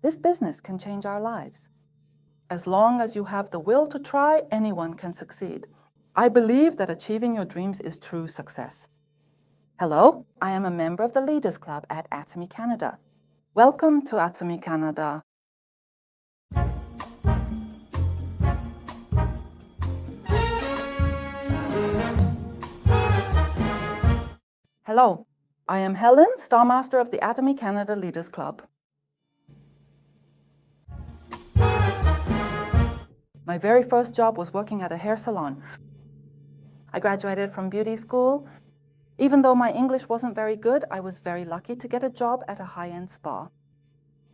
this business can change our lives. As long as you have the will to try, anyone can succeed. I believe that achieving your dreams is true success. Hello, I am a member of the Leaders Club at Atomy Canada. Welcome to Atomy Canada. Hello, I am Helen, Star Master of the Atomy Canada Leaders Club. My very first job was working at a hair salon. I graduated from beauty school. Even though my English wasn't very good, I was very lucky to get a job at a high-end spa.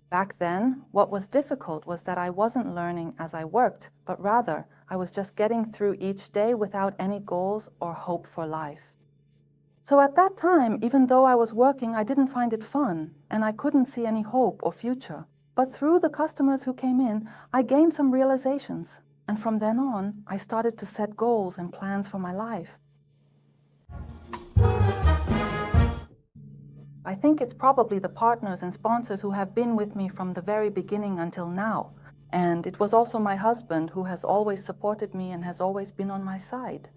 Back then, what was difficult was that I wasn't learning as I worked, but rather I was just getting through each day without any goals or hope for life. So at that time, even though I was working, I didn't find it fun, and I couldn't see any hope or future. But through the customers who came in, I gained some realizations, and from then on, I started to set goals and plans for my life. I think it's probably the partners and sponsors who have been with me from the very beginning until now. And it was also my husband who has always supported me and has always been on my side.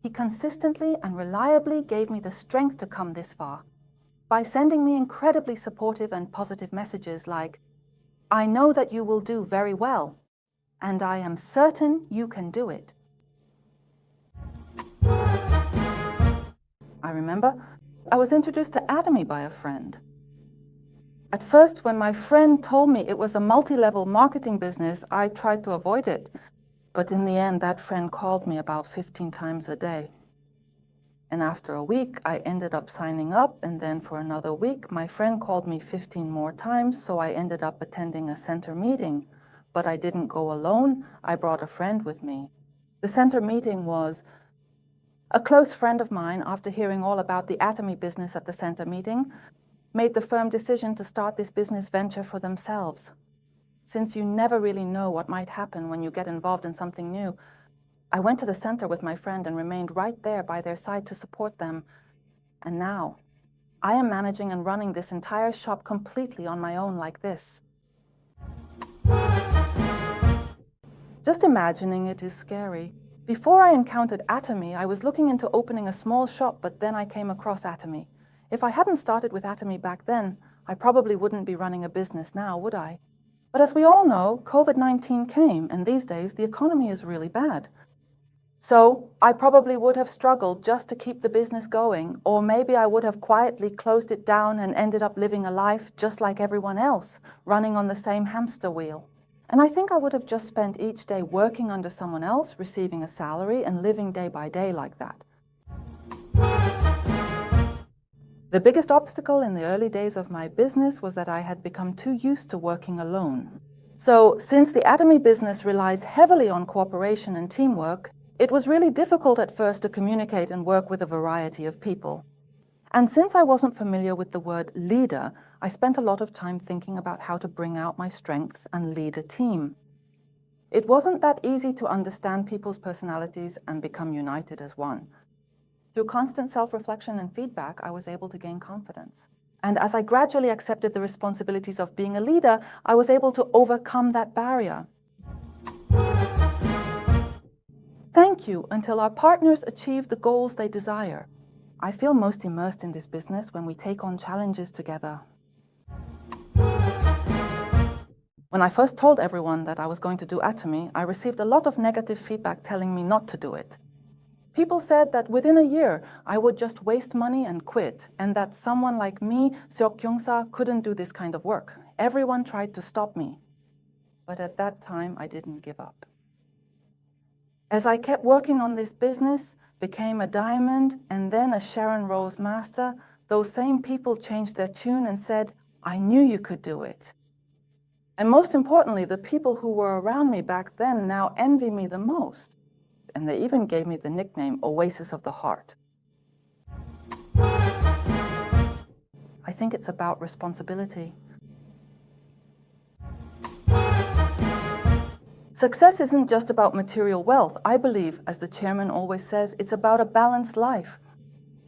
He consistently and reliably gave me the strength to come this far by sending me incredibly supportive and positive messages like, "I know that you will do very well, and I am certain you can do it." I remember I was introduced to Atomy by a friend. At first, when my friend told me it was a multi-level marketing business, I tried to avoid it. But in the end, that friend called me about 15 times a day. And after a week, I ended up signing up, and then for another week, my friend called me 15 more times, so I ended up attending a center meeting. But I didn't go alone, I brought a friend with me. The center meeting was a close friend of mine, after hearing all about the Atomy business at the center meeting, made the firm decision to start this business venture for themselves. Since you never really know what might happen when you get involved in something new, I went to the center with my friend and remained right there by their side to support them. And now, I am managing and running this entire shop completely on my own like this. Just imagining it is scary. Before I encountered Atomy, I was looking into opening a small shop, but then I came across Atomy. If I hadn't started with Atomy back then, I probably wouldn't be running a business now, would I? But as we all know, COVID-19 came, and these days the economy is really bad. So I probably would have struggled just to keep the business going, or maybe I would have quietly closed it down and ended up living a life just like everyone else, running on the same hamster wheel. And I think I would have just spent each day working under someone else, receiving a salary, and living day by day like that. The biggest obstacle in the early days of my business was that I had become too used to working alone. So, since the Atomy business relies heavily on cooperation and teamwork, it was really difficult at first to communicate and work with a variety of people. And since I wasn't familiar with the word leader, I spent a lot of time thinking about how to bring out my strengths and lead a team. It wasn't that easy to understand people's personalities and become united as one. Through constant self-reflection and feedback, I was able to gain confidence. And as I gradually accepted the responsibilities of being a leader, I was able to overcome that barrier. Thank you until our partners achieve the goals they desire. I feel most immersed in this business when we take on challenges together. When I first told everyone that I was going to do Atomy, I received a lot of negative feedback telling me not to do it. People said that within a year, I would just waste money and quit, and that someone like me, Seok Kyung-sa, couldn't do this kind of work. Everyone tried to stop me. But at that time, I didn't give up. As I kept working on this business, became a diamond, and then a Sharon Rose Master, those same people changed their tune and said, "I knew you could do it." And most importantly, the people who were around me back then now envy me the most. And they even gave me the nickname Oasis of the Heart. I think it's about responsibility. Success isn't just about material wealth. I believe, as the chairman always says, it's about a balanced life.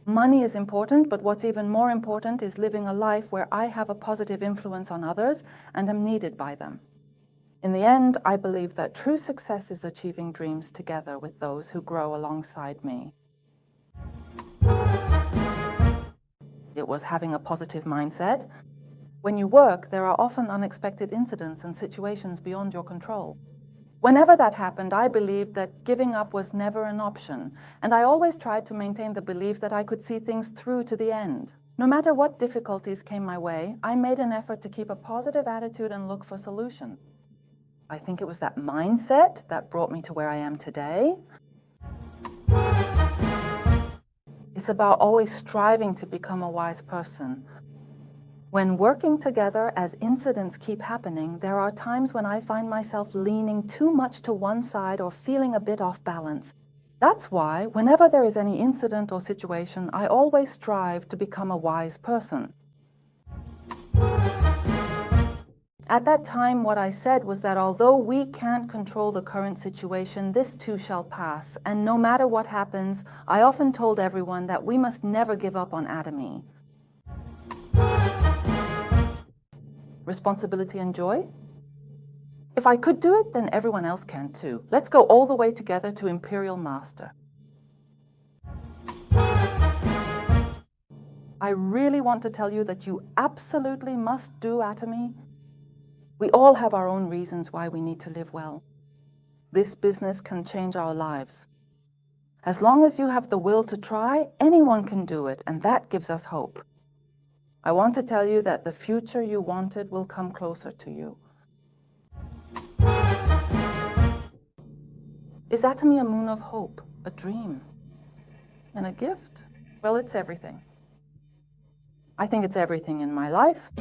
Money is important, but what's even more important is living a life where I have a positive influence on others and am needed by them. In the end, I believe that true success is achieving dreams together with those who grow alongside me. It was having a positive mindset. When you work, there are often unexpected incidents and situations beyond your control. Whenever that happened, I believed that giving up was never an option, and I always tried to maintain the belief that I could see things through to the end. No matter what difficulties came my way, I made an effort to keep a positive attitude and look for solutions. I think it was that mindset that brought me to where I am today. It's about always striving to become a wise person. When working together, as incidents keep happening, there are times when I find myself leaning too much to one side or feeling a bit off balance. That's why, whenever there is any incident or situation, I always strive to become a wise person. At that time, what I said was that although we can't control the current situation, this too shall pass. And no matter what happens, I often told everyone that we must never give up on Atomy. Responsibility and joy? If I could do it, then everyone else can too. Let's go all the way together to Imperial Master. I really want to tell you that you absolutely must do Atomy. We all have our own reasons why we need to live well. This business can change our lives. As long as you have the will to try, anyone can do it, and that gives us hope. I want to tell you that the future you wanted will come closer to you. Is Atomy a moon of hope, a dream, and a gift? Well, it's everything. I think it's everything in my life.